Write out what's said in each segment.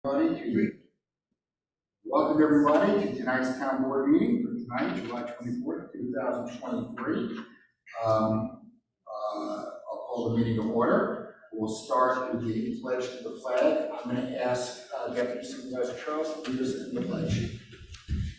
Welcome everybody to tonight's town board meeting for tonight, July 24th, 2023. I'll call the meeting to order. We'll start with the pledge to the flag. I'm going to ask Deputy Supervisor Charles to lead us in the pledge.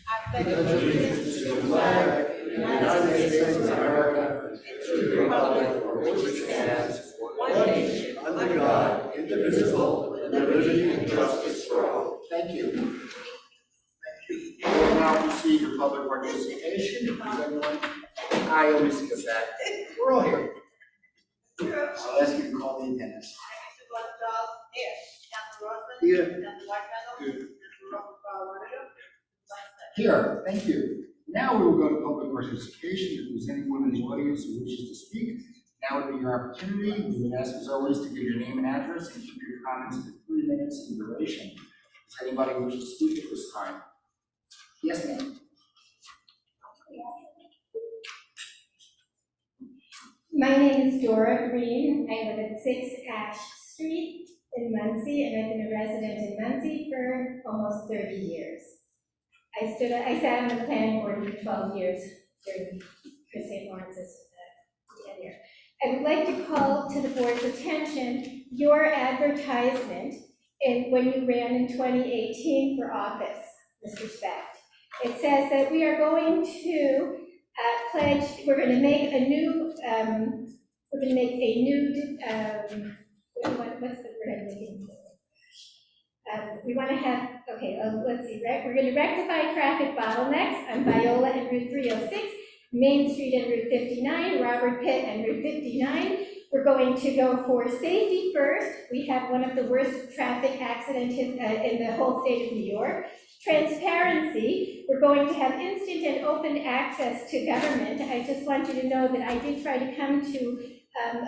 I pledge allegiance to the flag of the United States of America, to the republic for which it stands, one nation, under God, indivisible, with liberty and justice for all. Thank you. We will now proceed to public participation. If there's anyone, I always get that. We're all here. I'll ask you to call the attendance. Here, thank you. Now we will go to public participation. If there's anyone in the audience who wishes to speak, now would be your opportunity. We would ask, as always, to give your name and address and keep your comments to 3 minutes in duration. Does anybody wish to speak at this time? Yes, ma'am. My name is Dora Green. I live at 6 Ash Street in Muncie, and I've been a resident in Muncie for almost 30 years. I sat on the planning board for 12 years during Chris St. Lawrence's tenure. I would like to call to the board's attention your advertisement when you ran in 2018 for office, Mr. Specht. It says that we are going to pledge, we're going to make a new, what's the word I'm looking for? We want to have, okay, let's see, we're going to rectify traffic bottlenecks on Viola and Route 306, Main Street and Route 59, Robert Pitt and Route 59. We're going to go for safety first. We have one of the worst traffic accidents in the whole state of New York. Transparency, we're going to have instant and open access to government. I just want you to know that I did try to come to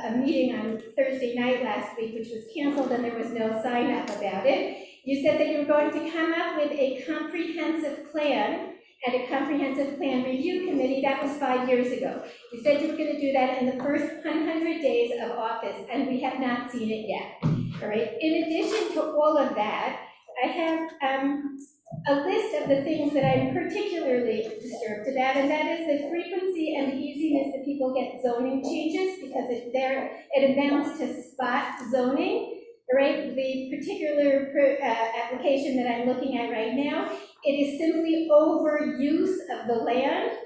a meeting on Thursday night last week, which was canceled, and there was no sign up about it. You said that you were going to come up with a comprehensive plan and a comprehensive plan review committee. That was 5 years ago. You said you were going to do that in the first 100 days of office, and we have not seen it yet. All right. In addition to all of that, I have a list of the things that I'm particularly disturbed about, and that is the frequency and easiness that people get zoning changes, because it amounts to spot zoning. All right, the particular application that I'm looking at right now, it is simply overuse of the land.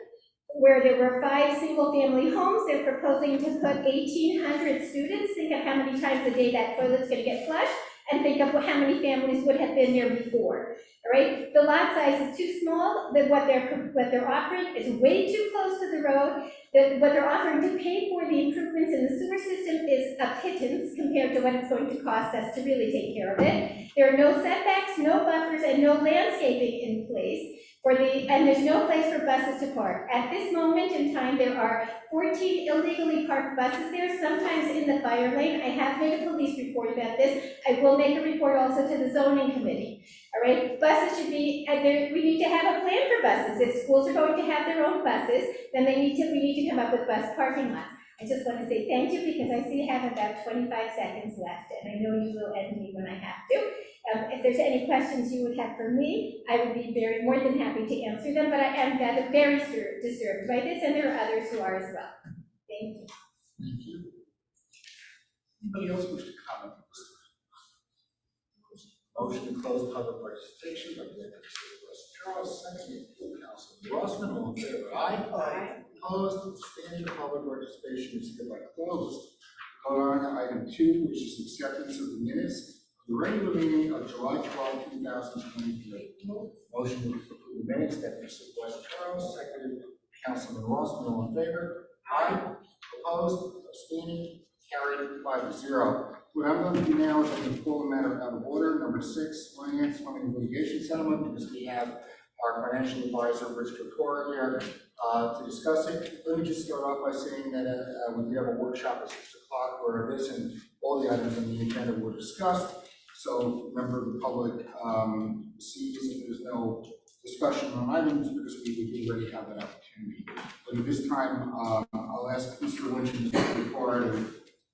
Where there were 5 single-family homes, they're proposing to put 1,800 students. Think of how many times a day that toilet's going to get flushed, and think of how many families would have been there before. All right, the lot size is too small. That what they're offering is way too close to the road. What they're offering to pay for the improvements in the sewer system is a pittance compared to what it's going to cost us to really take care of it. There are no setbacks, no buffers, and no landscaping in place. And there's no place for buses to park. At this moment in time, there are 14 illegally parked buses there, sometimes in the fire lane. I have made a police report about this. I will make a report also to the zoning committee. All right, buses should be, we need to have a plan for buses. If schools are going to have their own buses, then we need to come up with bus parking lots. I just want to say thank you, because I see I have about 25 seconds left, and I know you will end me when I have to. If there's any questions you would have for me, I would be more than happy to answer them, but I am very disturbed by this, and there are others who are as well. Thank you. Thank you. Anybody else wish to comment on this? Motion to close public participation by Deputy Supervisor Charles, seconded by Councilman Rossman. All in favor? Aye. Aye. Opposed? Abstaining? Public participation is hereby closed. Go on to item 2, which is acceptance of the minutes. The regular meeting of July 12, 2023. Motion to approve the minutes, Deputy Supervisor Charles, seconded by Councilman Rossman. All in favor? Aye. Opposed? Abstaining? Carried 5-0. What I'm going to do now is I'm going to pull the matter out of order. Number 6, finance, funding, and litigation settlement, because we have our financial advisor, Rich Kapoor, here to discuss it. Let me just start off by saying that we did have a workshop at 6 o'clock where this and all the items on the agenda were discussed. So, member of the public sees if there's no discussion on items, because we already have that opportunity. But at this time, I'll ask Mr. Lynch and Mr. Kapoor and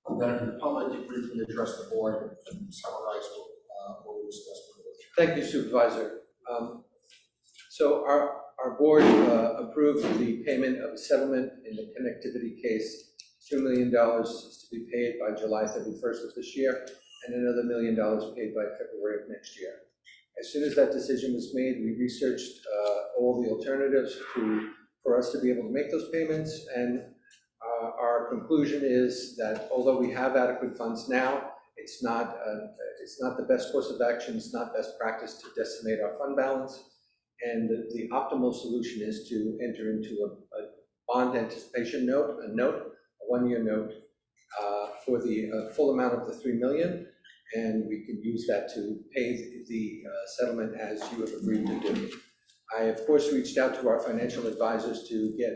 the benefit of the public to briefly address the board and summarize what we discussed in the workshop. Thank you, Supervisor. So our board approved the payment of a settlement in the connectivity case. $2 million is to be paid by July 31st of this year, and another $1 million paid by February of next year. As soon as that decision was made, we researched all the alternatives for us to be able to make those payments, and our conclusion is that although we have adequate funds now, it's not the best course of action, it's not best practice to decimate our fund balance, and the optimal solution is to enter into a bond anticipation note, a one-year note, for the full amount of the $3 million, and we can use that to pay the settlement as you have agreed to do. I, of course, reached out to our financial advisors to get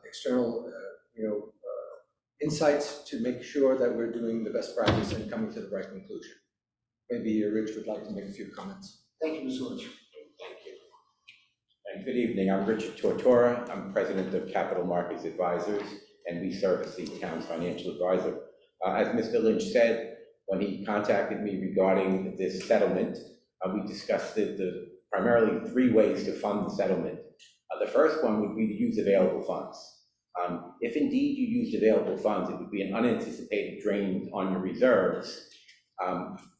external, insights to make sure that we're doing the best practice and coming to the right conclusion. Maybe Rich would like to make a few comments. Thank you, Mr. Lynch. Thank you. And good evening. I'm Richard Tortora. I'm president of Capital Markets Advisors, and we serve as the town's financial advisor. As Mr. Lynch said, when he contacted me regarding this settlement, we discussed the primarily three ways to fund the settlement. The first one would be to use available funds. If indeed you used available funds, it would be an unanticipated drain on your reserves.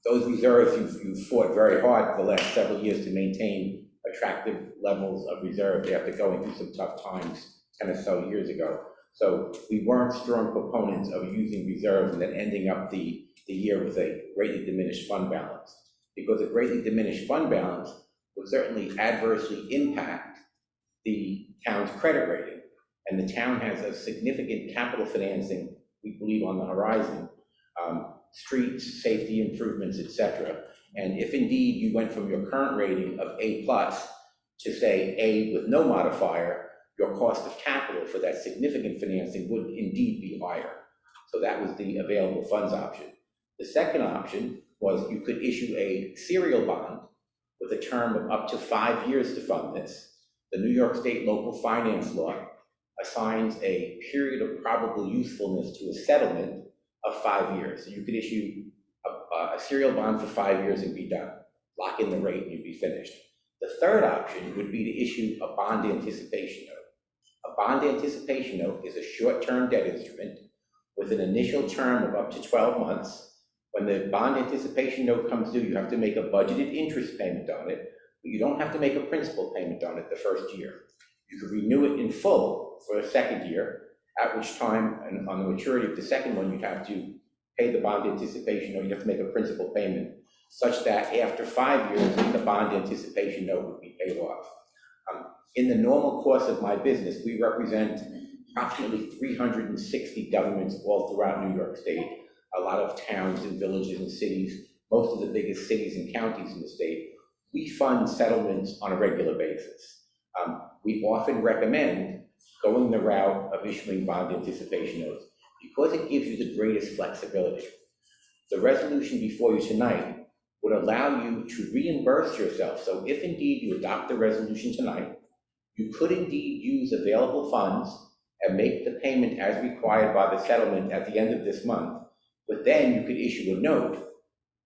Those reserves you've fought very hard for the last several years to maintain attractive levels of reserves after going through some tough times 10 or so years ago. So we weren't strong proponents of using reserves and then ending up the year with a greatly diminished fund balance, because a greatly diminished fund balance would certainly adversely impact the town's credit rating. And the town has a significant capital financing, we believe, on the horizon, streets, safety improvements, etc. And if indeed you went from your current rating of A+ to say A with no modifier, your cost of capital for that significant financing would indeed be higher. So that was the available funds option. The second option was you could issue a serial bond with a term of up to 5 years to fund this. The New York State local finance law assigns a period of probable usefulness to a settlement of 5 years. So you could issue a serial bond for 5 years and be done. Lock in the rate and you'd be finished. The third option would be to issue a bond anticipation note. A bond anticipation note is a short-term debt instrument with an initial term of up to 12 months. When the bond anticipation note comes due, you have to make a budgeted interest payment on it, but you don't have to make a principal payment on it the first year. You could renew it in full for a second year, at which time, and on the maturity of the second one, you'd have to pay the bond anticipation note. You have to make a principal payment, such that after 5 years, the bond anticipation note would be paid off. In the normal course of my business, we represent approximately 360 governments all throughout New York State, a lot of towns and villages and cities, most of the biggest cities and counties in the state. We fund settlements on a regular basis. We often recommend going the route of issuing bond anticipation notes because it gives you the greatest flexibility. The resolution before you tonight would allow you to reimburse yourself. So if indeed you adopt the resolution tonight, you could indeed use available funds and make the payment as required by the settlement at the end of this month, but then you could issue a note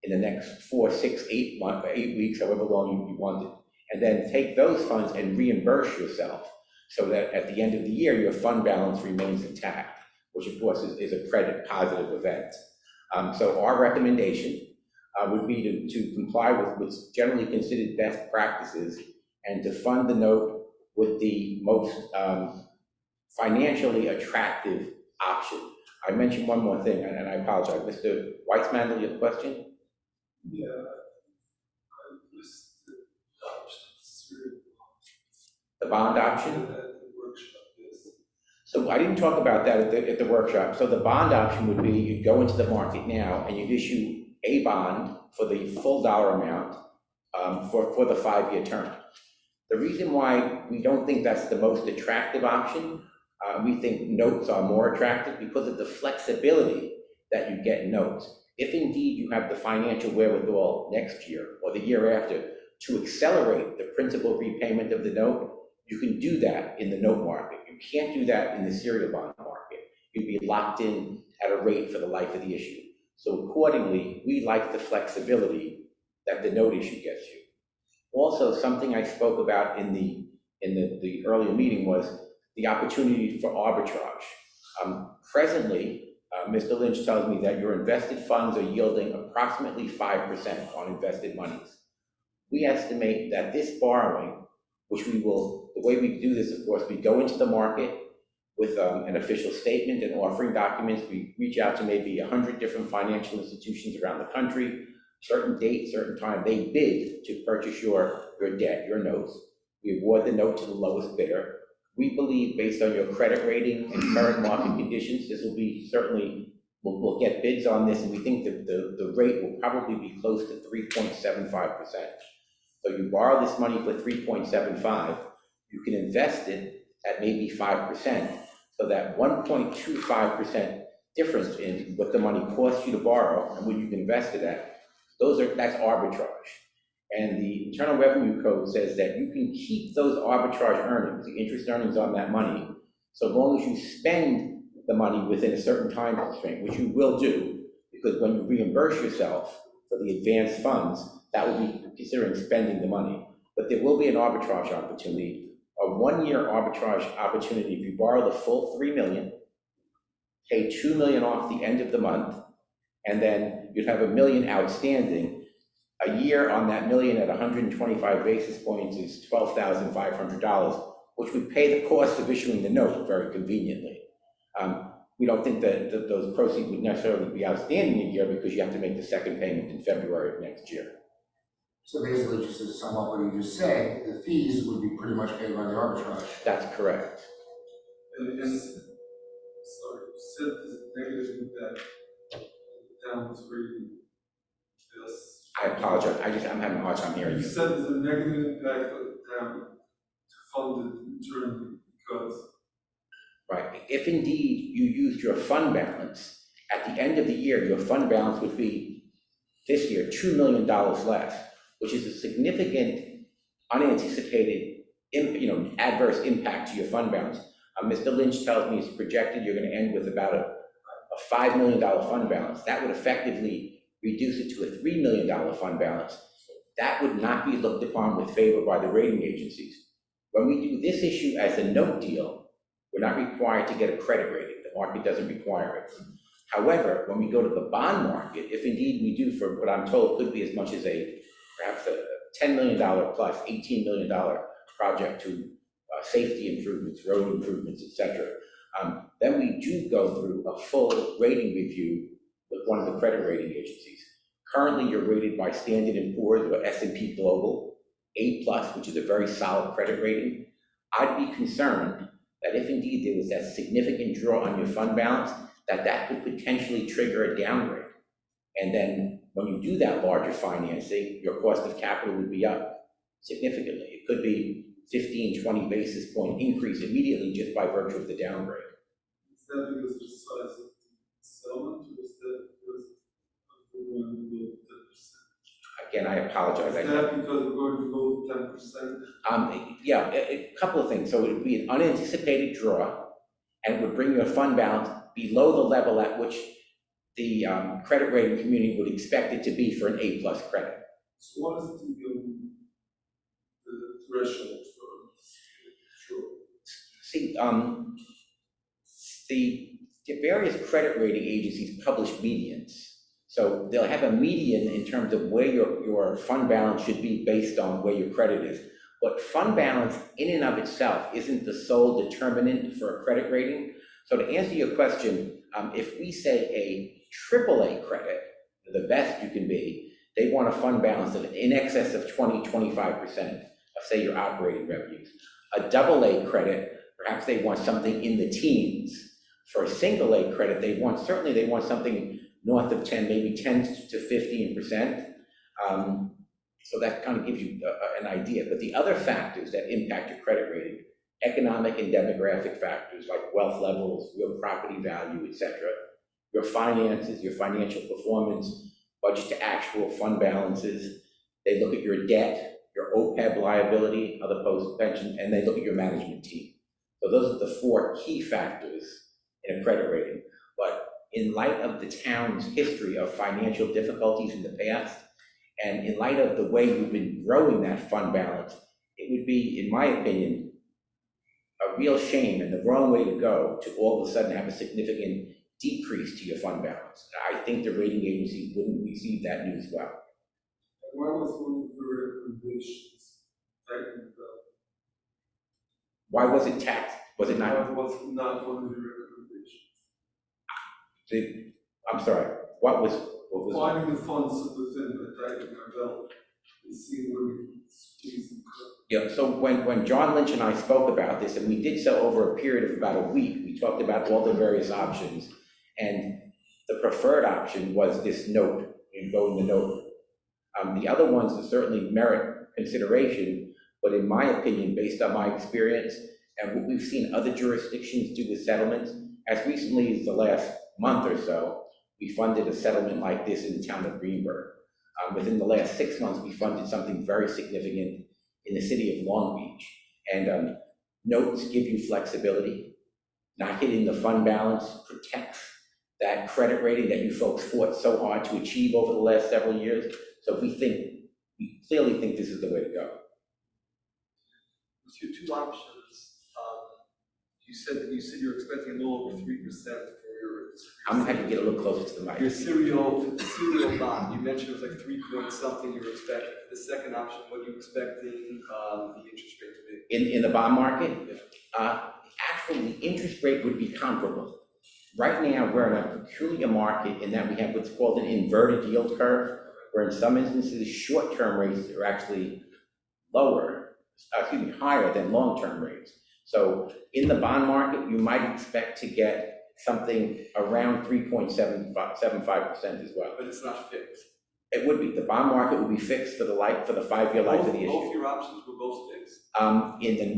in the next 4, 6, 8 months, 8 weeks, however long you want it, and then take those funds and reimburse yourself so that at the end of the year, your fund balance remains intact, which of course is a credit positive event. So our recommendation would be to comply with what's generally considered best practices and to fund the note with the most financially attractive option. I mentioned one more thing, and I apologize. Mr. Weitzman, do you have a question? Yeah, I missed the options. The bond option? At the workshop, yes. So I didn't talk about that at the workshop. So the bond option would be you'd go into the market now and you'd issue a bond for the full dollar amount for the 5-year term. The reason why we don't think that's the most attractive option, we think notes are more attractive because of the flexibility that you get in notes. If indeed you have the financial wherewithal next year or the year after to accelerate the principal repayment of the note, you can do that in the note market. You can't do that in the serial bond market. You'd be locked in at a rate for the life of the issue. So accordingly, we like the flexibility that the note issue gets you. Also, something I spoke about in the earlier meeting was the opportunity for arbitrage. Presently, Mr. Lynch tells me that your invested funds are yielding approximately 5% on invested monies. We estimate that this borrowing, which we will, the way we do this, of course, we go into the market with an official statement and offering documents. We reach out to maybe 100 different financial institutions around the country, certain date, certain time, they bid to purchase your debt, your notes. We award the note to the lowest bidder. We believe, based on your credit rating and current market conditions, this will be certainly, we'll get bids on this, and we think that the rate will probably be close to 3.75%. So you borrow this money for 3.75, you can invest it at maybe 5%, so that 1.25% difference in what the money costs you to borrow and what you can invest it at, that's arbitrage. And the Internal Revenue Code says that you can keep those arbitrage earnings, the interest earnings on that money, so long as you spend the money within a certain time constraint, which you will do, because when you reimburse yourself for the advanced funds, that will be considering spending the money. But there will be an arbitrage opportunity, a 1-year arbitrage opportunity. If you borrow the full $3 million, pay $2 million off the end of the month, and then you'd have $1 million outstanding. A year on that $1 million at 125 basis points is $12,500, which would pay the cost of issuing the note very conveniently. We don't think that those proceeds would necessarily be outstanding a year, because you have to make the second payment in February of next year. So basically, just to sum up what you just said, the fees would be pretty much paid by the arbitrage. That's correct. And sorry, you said there's a negative impact of the town's rating. Yes. I apologize, I'm having a hard time hearing You you. said there's a negative impact of the town to fund it internally because. Right, if indeed you used your fund balance, at the end of the year, your fund balance would be, this year, $2 million less, which is a significant, unanticipated, adverse impact to your fund balance. Mr. Lynch tells me it's projected you're going to end with about a $5 million fund balance. That would effectively reduce it to a $3 million fund balance. That would not be looked upon with favor by the rating agencies. When we do this issue as a note deal, we're not required to get a credit rating. The market doesn't require it. However, when we go to the bond market, if indeed we do, for what I'm told could be as much as perhaps a $10 million plus $18 million project to safety improvements, road improvements, etc., then we do go through a full rating review with one of the credit rating agencies. Currently, you're rated by Standard & Poor's or S&P Global, A+, which is a very solid credit rating. I'd be concerned that if indeed there was that significant draw on your fund balance, that could potentially trigger a downgrade. And then when you do that larger financing, your cost of capital would be up significantly. It could be 15, 20 basis point increase immediately just by virtue of the downgrade. Is that because of the size of the settlement, or is that because of the going below 10%? Again, I apologize. Is that because we're going below 10%? Yeah, a couple of things. So it would be an unanticipated draw, and it would bring your fund balance below the level at which the credit rating community would expect it to be for an A+ credit. So what is the threshold for sure? See, the various credit rating agencies publish medians. So they'll have a median in terms of where your fund balance should be based on where your credit is. But fund balance in and of itself isn't the sole determinant for a credit rating. So to answer your question, if we say a AAA credit, the best you can be, they want a fund balance of in excess of 20-25% of, say, your operating revenues. A AA credit, perhaps they want something in the teens. For a single A credit, they want something north of 10, maybe 10 to 15%. So that kind of gives you an idea. But the other factors that impact your credit rating, economic and demographic factors like wealth levels, real property value, etc., your finances, your financial performance, budget to actual fund balances. They look at your debt, your OPEB liability, other post-pension, and they look at your management team. So those are the 4 key factors in a credit rating. But in light of the town's history of financial difficulties in the past, And in light of the way you've been growing that fund balance, it would be, in my opinion, a real shame and the wrong way to go to all of a sudden have a significant decrease to your fund balance. I think the rating agency wouldn't receive that news well. Why was one of the recommendations tightened up? Why was it taxed? Was it Why not? was not one of the recommendations? I'm sorry, what was? Finding the funds within the tightening our belt and seeing where we can squeeze and cut. Yeah, so when John Lynch and I spoke about this, and we did so over a period of about a week, we talked about all the various options, and the preferred option was this note, and go in the note. The other ones would certainly merit consideration, but in my opinion, based on my experience, and what we've seen other jurisdictions do with settlements, as recently as the last month or so, we funded a settlement like this in the town of Greenberg. Within the last 6 months, we funded something very significant in the city of Long Beach. And notes give you flexibility. Not hitting the fund balance protects that credit rating that you folks fought so hard to achieve over the last several years. So we clearly think this is the way to go. With your two options, you said you're expecting a little over 3% for your. I'm gonna have to get a little closer to the mic. Your serial bond, you mentioned it was like 3 point something you were expecting. The second option, what are you expecting the interest rate to be? In the bond market, actually, the interest rate would be comparable. Right now, we're in a peculiar market in that we have what's called an inverted yield curve, where in some instances, short-term rates are actually higher than long-term rates. So in the bond market, you might expect to get something around 3.75% as well. But it's not fixed. It would be, the bond market would be fixed for the 5-year life of the issue. Both your options were both fixed. In the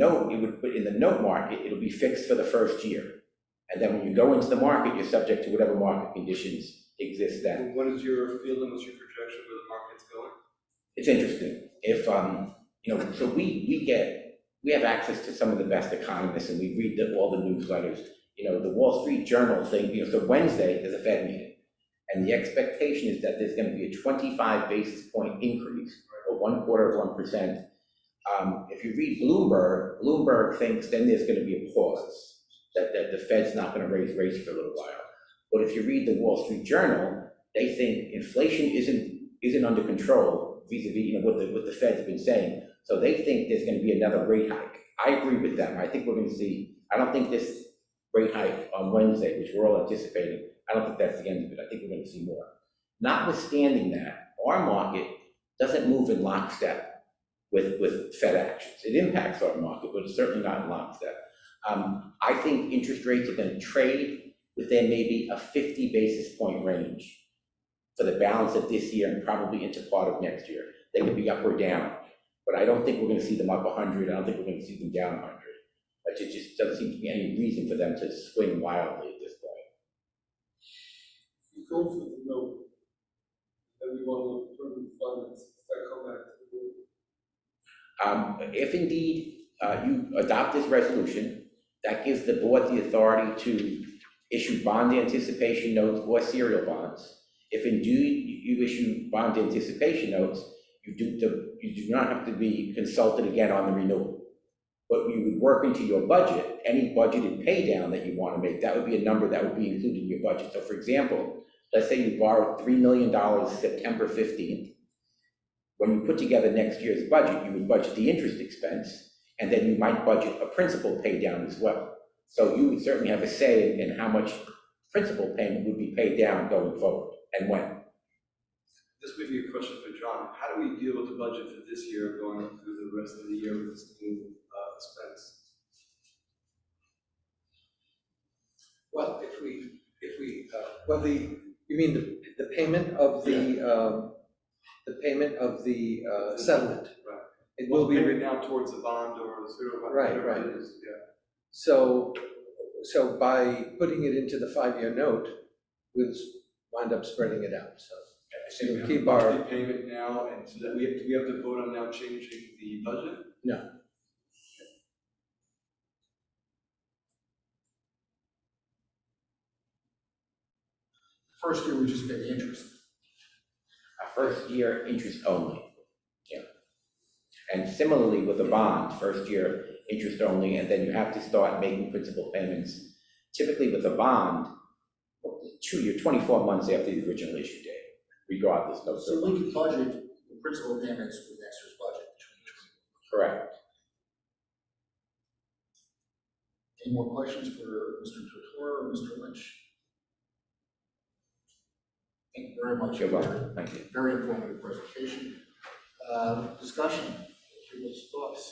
note market, it'll be fixed for the first year. And then when you go into the market, you're subject to whatever market conditions exist then. And what is your feeling, what's your projection where the market's going? It's interesting. If, so we have access to some of the best economists and we read all the newsletters. The Wall Street Journal thing, so Wednesday there's a Fed meeting. And the expectation is that there's going to be a 25 basis point increase, or 1/4 of 1%. If you read Bloomberg thinks then there's going to be a pause, that the Fed's not going to raise rates for a little while. But if you read the Wall Street Journal, they think inflation isn't under control vis-a-vis what the Fed's been saying. So they think there's going to be another rate hike. I agree with them. I think we're going to see, I don't think this rate hike on Wednesday, which we're all anticipating, I don't think that's the end of it. I think we're going to see more. Notwithstanding that, our market doesn't move in lockstep with Fed actions. It impacts our market, but it's certainly not in lockstep. I think interest rates are going to trade within maybe a 50 basis point range for the balance of this year and probably into part of next year. They could be up or down, but I don't think we're going to see them up 100. I don't think we're going to see them down 100. But it just doesn't seem to be any reason for them to swing wildly at this point. You go for the note, and we want to turn the funds, that come back to the board. If indeed you adopt this resolution, that gives the board the authority to issue bond anticipation notes or serial bonds. If indeed you issue bond anticipation notes, you do not have to be consulted again on the renewal. But you would work into your budget, any budgeted pay down that you want to make, that would be a number that would be included in your budget. So for example, let's say you borrowed $3 million September 15th. When you put together next year's budget, you would budget the interest expense, and then you might budget a principal pay down as well. So you would certainly have a say in how much principal payment would be paid down going forward and when. This may be a question for John. How do we deal with the budget for this year going through the rest of the year with this new expense? Well, you mean the payment of the settlement? Right. It will be payment now towards the bond or zero. Right. It is, yeah. So by putting it into the 5-year note, we'll wind up spreading it out. So we it'll have keep a our. monthly payment now, and so that do we have to vote on now changing the budget? No. First year, we just pay the interest. First year interest only. Yeah. And similarly with a bond, first year interest only, and then you have to start making principal payments. Typically with a bond, you're 24 months after the original issue date, regardless. No, So we can budget the principal payments with next year's budget. correct. Any more questions for Mr. Tortora or Mr. Lynch? Thank you very much. You're welcome. Thank you. Very informative presentation. Discussion, people's thoughts.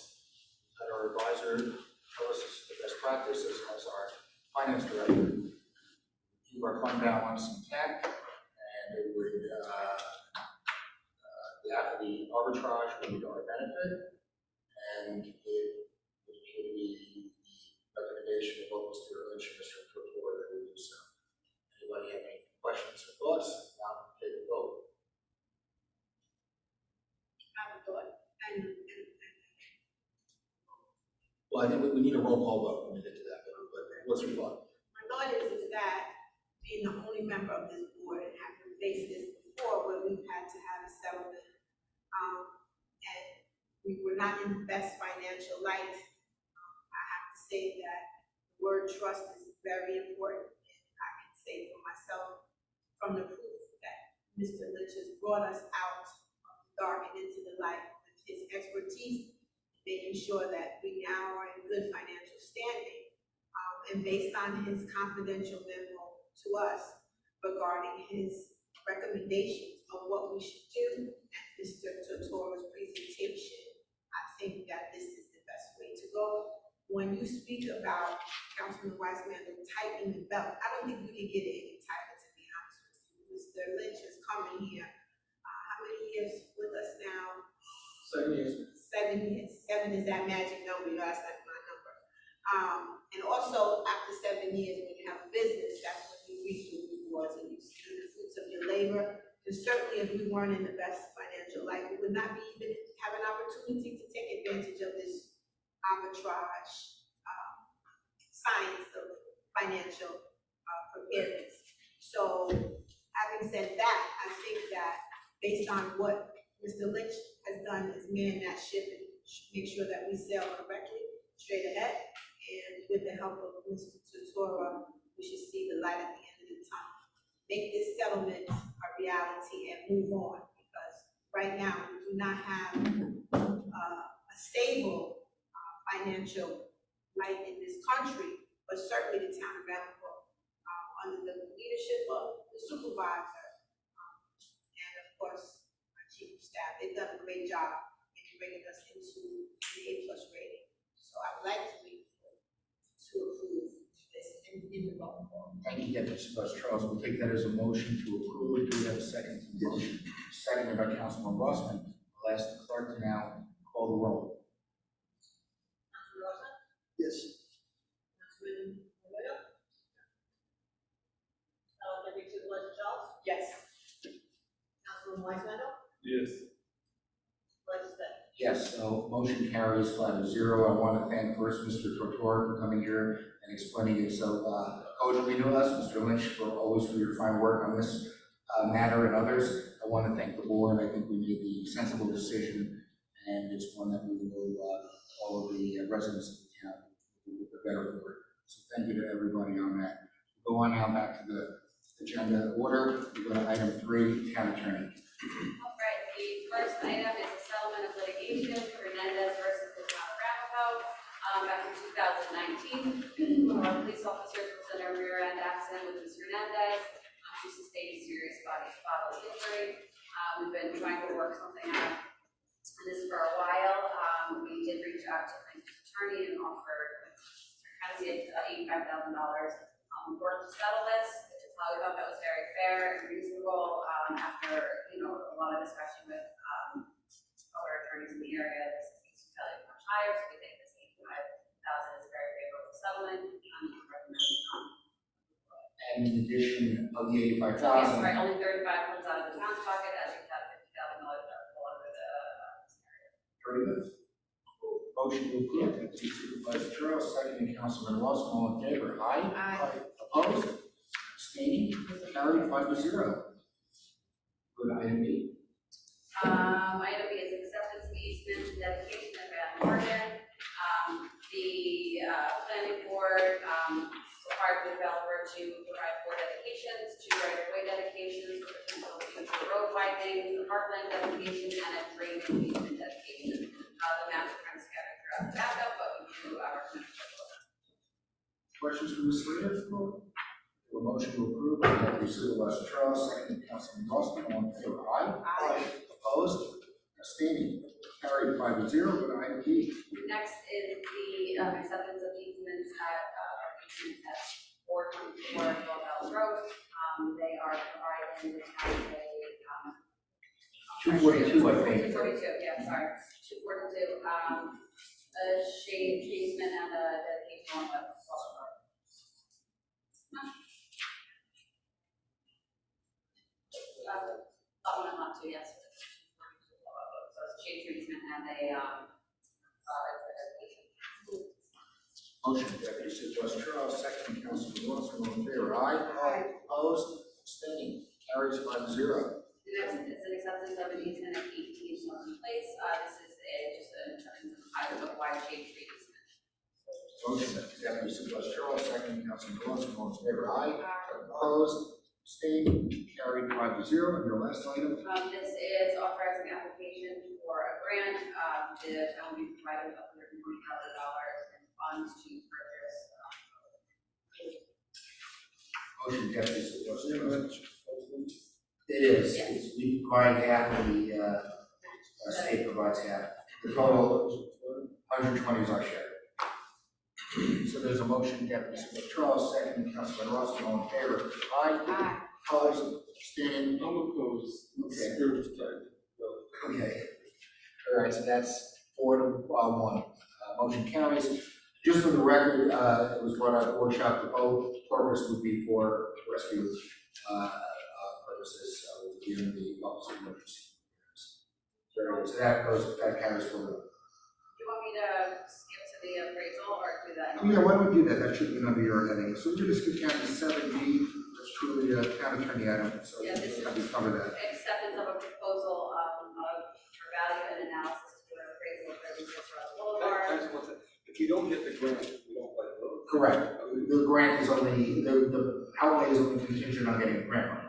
Had our advisor tell us the best practices as our finance director. Keep our fund balance intact, and it would, the arbitrage would be to our benefit, and it would be the recommendation of both Mr. Lynch and Mr. Tortora that we do so. Anybody have any questions or thoughts? Now, take a vote. I have a thought, and Well, I think we need a roll call vote when we get to that, but what's your thought? my thought is that being the only member of this board and having faced this before, where we've had to have a settlement, and we were not in the best financial light, I have to say that the word trust is very important. And I can say for myself, from the proof that Mr. Lynch has brought us out of the dark and into the light with his expertise, making sure that we now are in good financial standing. And based on his confidential memo to us regarding his recommendations of what we should do at Mr. Tortora's presentation, I think that this is the best way to go. When you speak about Councilman Weissman tightening the belt, I don't think we can get it any tighter, to be honest with you. Mr. Lynch has come in here, how many years with us now? 7 years. 7 years. 7 is that magic number, you know, that's like my number. And also after 7 years, when you have a business, that's when you reach the rewards and you see the fruits of your labor. And certainly if we weren't in the best financial light, we would not be even have an opportunity to take advantage of this arbitrage science of financial preparedness. So having said that, I think that based on what Mr. Lynch has done is man that ship and make sure that we sail correctly, straight ahead. And with the help of Mr. Tortora, we should see the light at the end of the tunnel. Make this settlement a reality and move on, because right now we do not have a stable financial light in this country, but certainly the town of Ramapo, under the leadership of the supervisor, and of course, our chief of staff, they've done a great job in bringing us into the A+ rating. So I would like to approve this in the vote. Thank you, Deputy Supervisor Charles. We'll take that as a motion to approve it. Do we have a second to the motion? Seconded by Councilman Rossman. I'll ask the clerk to now call the roll. Councilman Rosa? Yes. Councilman Romero? Deputy Supervisor Charles? Yes. Councilman Weissman? Yes. Legislator? Yes, so motion carries 5-0. I want to thank first Mr. Tortora for coming here and explaining it so cogently to us, Mr. Lynch for your fine work on this matter and others. I want to thank the board. I think we made the sensible decision, and it's one that we will, all of the residents of the town will be better for it. So thank you to everybody on that. We'll go on now back to the agenda order. We go to item 3, town attorney. All right, the first item is a settlement of litigation for Hernandez versus the town of Ramapo. Back in 2019, one of our police officers was in a rear end accident with Ms. Hernandez. She sustained a serious bodily injury. We've been trying to work something out on this for a while. We did reach out to the attorney and offered $85,000 worth to settle this. We thought that was very fair and reasonable after a lot of discussion with other attorneys in the area. This seems to be much higher, so we think this $85,000 is a very favorable settlement. And in addition of the $85,000. So yes, right, only 35 comes out of the town's pocket, as you have $50,000 that fall under the scenario. Very good. Motion to approve. Deputy Supervisor Charles, second, Councilman Ross, all in favor? Aye. Aye. Opposed? Abstaining? Carried 5-0. Go to item 8. Item B is acceptance of easement and dedication of Van Morgan. The planning board required the developer to provide 4 dedications, 2 right-of-way dedications, potential future road widening, parkland dedication, and a drainage easement dedication. The maps are kind of scattered throughout the backup, but we do recommend approval. Questions from Ms. Slater? A motion to approve by Deputy Supervisor Charles, second by Councilman Mossman, all in favor, aye. Aye. Opposed? Abstaining? Carried 5-0. Go to item D. Next is the acceptance of easements at 424 Belleville Road. They are providing as a 242, I think. 242, yeah, sorry, 242, a shade easement and a dedication on the that one I'm not too, yes. So it's a shade easement and a dedication. Motion, Deputy Supervisor Charles, second by Councilman Mossman, all in favor, aye. Aye. Opposed? Abstaining? Carries 5-0. The next is an acceptance of an easement at 18 Smoking Place. This is just an acceptance of a wide shade tree easement. Motion, Deputy Supervisor Charles, second by Councilman Mossman, all in favor, aye. Opposed? Abstaining? Carried 5-0. And your last item? This is authorizing application for a grant. The town will be provided $140,000 in funds to purchase. Motion, Deputy Supervisor Charles. It is, Yes. it's, we provide half and the, state provides half. The total, 120 is our share. So there's a motion, Deputy Supervisor Charles, second by Councilman Rossman, all in favor, aye. Aye. Opposed? Abstaining? I'm opposed. Okay. Spirit is tight. Okay. All right, so that's 4-1. Motion carries. Just for the record, it was brought up workshop, the whole purpose would be for rescue purposes, given the Office of Emergency. So that carries forward. Do you want me to skip to the appraisal or do that? Oh, yeah, why don't we do that? That should be under your heading. So we're just going to skip down to 7B. That's truly a town attorney item, so Yeah, this is- we cover that. Acceptance of a proposal for value and analysis to do an appraisal of 36 Ross Boulevard. I just want to, if you don't get the grant, you don't like vote. Correct. The grant is only, the outlay is only contingent on getting the grant money.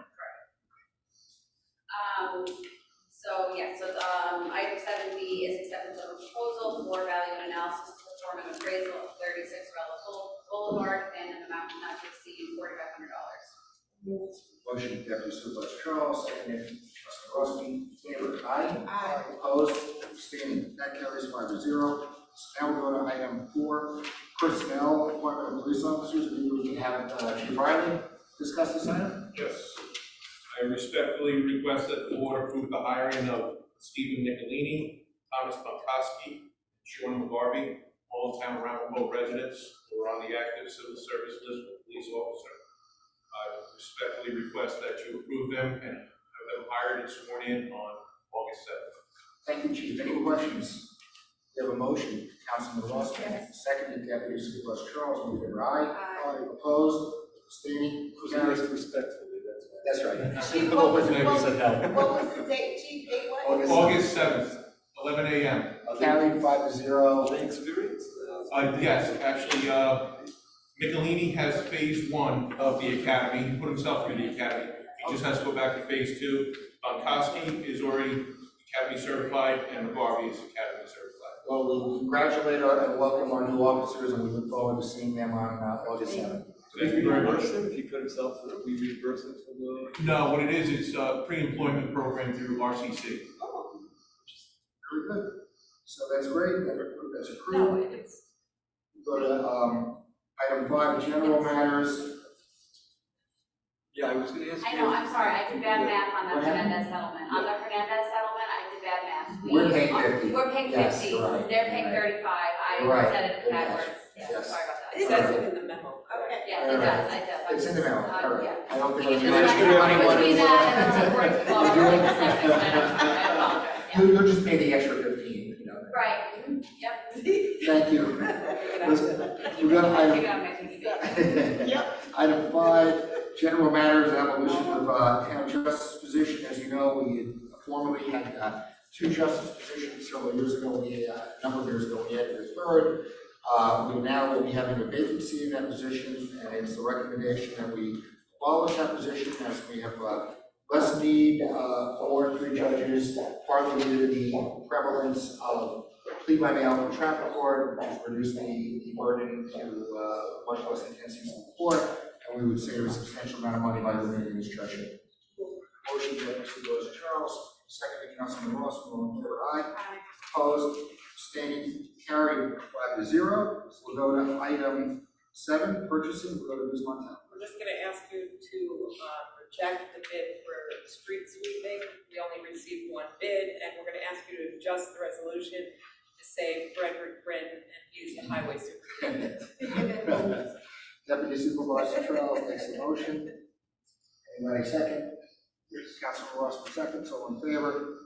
Item 7B is acceptance of a proposal for value and analysis to perform an appraisal of 36 Ramapo Boulevard and an amount not to exceed $4,500. Motion, Deputy Supervisor Charles, seconded, Councilman Rossman, favor, aye. Aye. Opposed, abstaining, that carries 5-0. So now we'll go to item 4, personnel, appointment of police officers. Maybe we can have Chief Riley discuss this item. Yes. I respectfully request that the board approve the hiring of Stephen Nicolini, Thomas Pankowski, Sean McGarvey, all town Ramapo residents who are on the active civil service list for police officer. I respectfully request that you approve them and have them hired and sworn in on August 7th. Thank you, Chief. Any questions? We have a motion, Councilman Rossman, Yes. seconded, Deputy Supervisor Charles, all in favor, aye. Aye. Opposed, abstaining, Because carries. respectfully, that's why. That's right. Chief, What was it? What was the date, Chief? Date what? August 7th, 11 a.m. Carried 5-0. Are they experienced? Yes, actually, Nicolini has phase 1 of the academy. He put himself through the academy. He just has to go back to phase 2. Pankowski is already academy certified, and McGarvey is academy certified. Well, we congratulate and welcome our new officers, and we look forward to seeing them on August 7th. Thank you very much. If he put himself through, we reimburse him for the. No, what it is, it's a pre-employment program through RCC. Very good. So that's great, that's No, approved. it's. Go to item 5, general matters. Yeah, I was gonna ask you. I know, I'm sorry, I did bad math on the What happened? Hernandez settlement. On the Hernandez settlement, I did bad math. We're paying 50. We're paying Yes, 50, right, they're paying right. 35. I Right. said it backwards. Yes. Yeah, sorry about that. It says it in the memo. Okay. Yes, it does, it does. It's in the mail, all right. Yeah. I don't think You it's can much just money. between that and the support to law, we're like the same thing, I apologize, yeah. You'll just pay the extra 15, you know. Right, yep. Thank you. We got Take item. it on my TV. Yep. Item 5, general matters, abolition of town justice position. As you know, we formerly had two justice positions several years ago, a number of years ago, we added a third. We now will be having a vacancy in that position, and it's the recommendation that we abolish that position as we have less need for 3 judges, partly due to the prevalence of plea by mail for traffic court, which has reduced the burden to much less intense use of the court, and we would save a substantial amount of money by eliminating this judge. Motion by Mr. Rose Charles, second by Councilman Ross, all in favor, aye. Opposed, abstaining, carried 5-0. We'll go to item 7, purchasing, we'll go to Ms. Montel. We're just gonna ask you to reject the bid for street sweeping. We only received 1 bid, and we're gonna ask you to adjust the resolution to say Frederick Brin, and he's the highway superintendent. Deputy Supervisor Charles makes the motion. Anybody second? Councilman Ross for second, all in favor?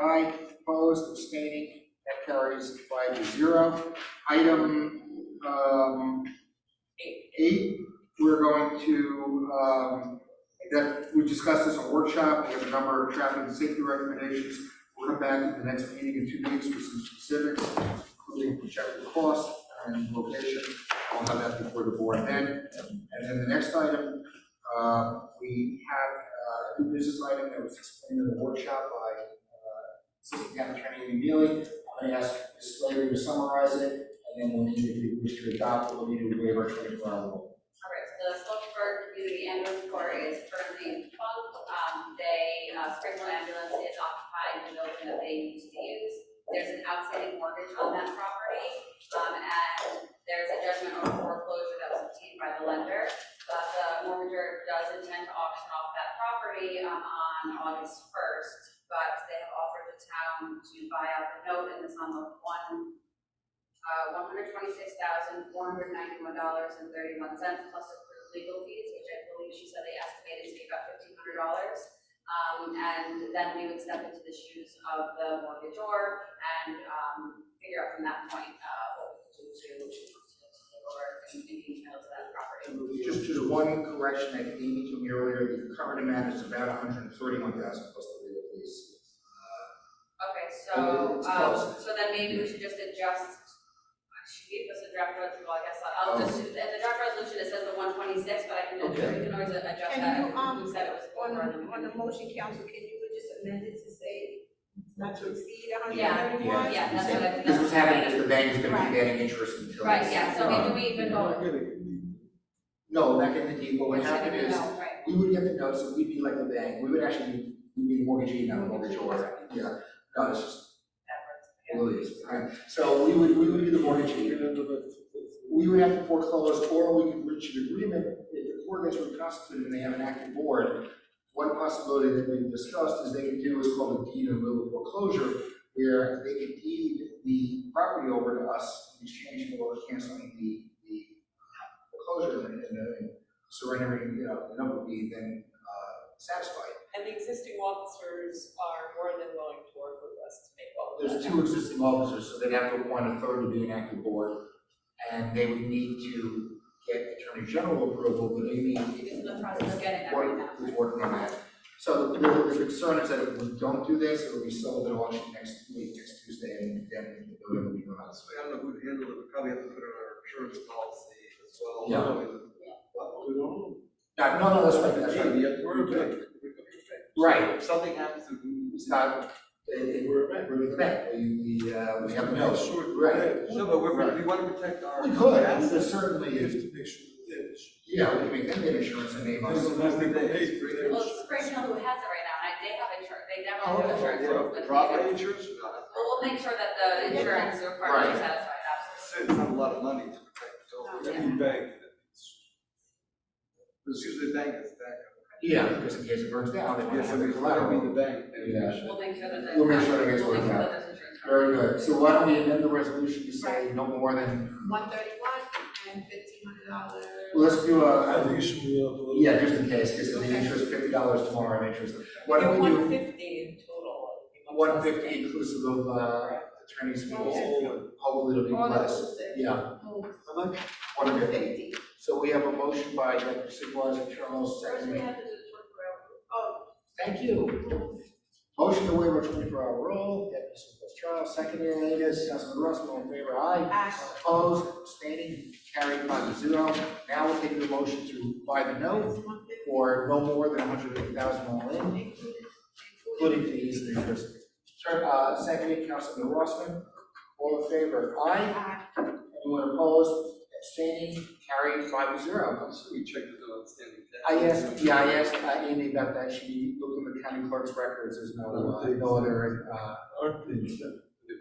Aye. Opposed, abstaining, that carries 5-0. Item 8, we're going to, that we discussed this in workshop, we have a number of traffic and safety recommendations. We'll come back at the next meeting in 2 weeks with some specifics, including projected cost and location. I'll have that before the board then. And then the next item, we have a new business item that was explained in the workshop by Assistant County Attorney Amy Neely. I'm going to ask Ms. Slater to summarize it, and then we'll need, if you wish to adopt, we'll need to waive our 24-hour rule. All right, so the Slopeburg Community Ambulance Corps is currently defunct. Springfield Ambulance is occupying the building that they used to use. There's an outstanding mortgage on that property, and there's a judgment on foreclosure that was obtained by the lender. But the mortgager does intend to auction off that property on August 1st, but they have offered the town to buy out the note in the sum of $126,491.31 plus accrued legal fees, which I believe she said they estimated to be about $1,500. And then we would step into the shoes of the mortgagor and figure out from that point what we could do to take over and details of that property. Just one correction, I think Amy told me earlier, the current amount is about $131,000 plus the legal fees. Okay, It's close. so then maybe we should just adjust. She gave us a draft resolution. Well, I guess I'll just do, in the draft resolution it says the 126, but I can Okay. we can always adjust Can that. you, We said it was On over. and then we the can- motion, council, can you just amend it to say not to exceed Yeah, 131? yeah, that's what I. Because what's happening is the bank is going to be getting interest until. Right, yeah, so maybe we even go. No, not getting the deed, but what happened is, No, right. we would get the notes, and we'd be like the bank, we would actually be the mortgagee, not the mortgagor. Yeah, no, it's just, it really is, right? So we would be the mortgagee. We would have to foreclose, or we could reach an agreement, if the court gets reconstituted and they have an active board. One possibility that we've discussed is they could do what's called a deed in lieu of foreclosure, where they could deed the property over to us in exchange for canceling the foreclosure and surrendering, the number would be then satisfied. And the existing officers are more than willing to work with us to make all of There's that. 2 existing officers, so they'd have to appoint a third to be an active board, and they would need to get Attorney General approval, but Amy It's in the process of getting that right now. is working on that. So the concern is that if we don't do this, it will be sold at auction next week, next Tuesday, and then the building will be gone. So I don't know who'd handle it, we probably have to put it on our insurance policy as well. Yeah. We No, that's right, that's right. We're a bank. Right. If something happens to who, It's not, we're the bank, we have the notes. Right. no, but we want to protect our. We could, assets. we could certainly, We have to make sure that yeah, we can make them get insurance and name us. Well, Springfield who has it right now, and they have insurance, they definitely have insurance. with Property me. insurance or not? Well, we'll make sure that the insurance requirement is Right. satisfied, absolutely. It's not a lot of money to protect the building. every bank. It's usually the bank that's back. Yeah, because in case it burns down, they want to Yeah, have so the we want to be collateral. the bank. maybe we Yeah. should. We'll make sure that. We'll make sure that gets we'll make worked sure out. that there's insurance. Very good. So why don't we amend the resolution to say no more than, 131 and $1,500. well, let's do I a, think it should be up a little. yeah, just in case, because the Okay. interest, $50 tomorrow in interest. Why don't we do 150 in total. 150 inclusive of attorney's fees? Hopefully it'll be All less. inclusive. Yeah, Oh, 150. 50. So we have a motion by Deputy Supervisor Charles, First we second. have to do the 24 hour. Oh, Thank you. Motion to waive a 24-hour rule, Deputy Supervisor Charles, seconded, Councilman Ross, all in favor, aye. Aye. Opposed, abstaining, carried 5-0. Now we'll take the motion to buy the note for no more than $150,000 all in, including fees and interest. Seconded, Councilman Rossman, all in favor, aye. Anyone opposed, abstaining, carried 5-0. So we checked the outstanding debt. I asked Amy about that, she looked in the county clerk's records, there's no other,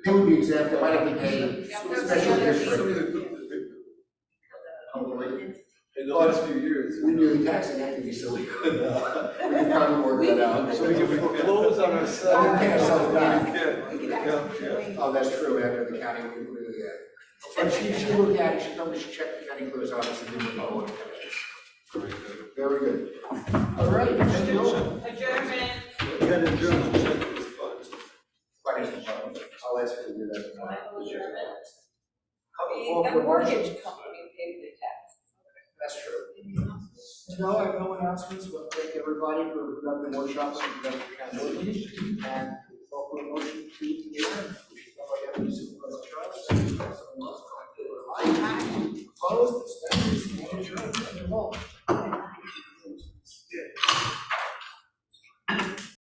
it would be exempt, it might have to pay special district. In the last few years. We do the taxing entity, so we could probably work that out. So we can foreclose on We ourselves. pay ourselves back. Yeah. Oh, that's true, after the county, we really, but she looked at it, she told me she checked the county clerk's office and didn't know what it is. Very good. All right, thank you. Adjournment. You got to adjourn, check this fund. Finance department, I'll ask her to do that tomorrow. The mortgage company paid the tax. That's true. No, I have no announcements, we'll thank everybody for productive workshops and productive accountability, and call for a motion to adjourn. We should go by Deputy Supervisor Charles, second by Councilman Ross, all in favor, aye. Opposed, abstentions, and adjourned. Thank you all.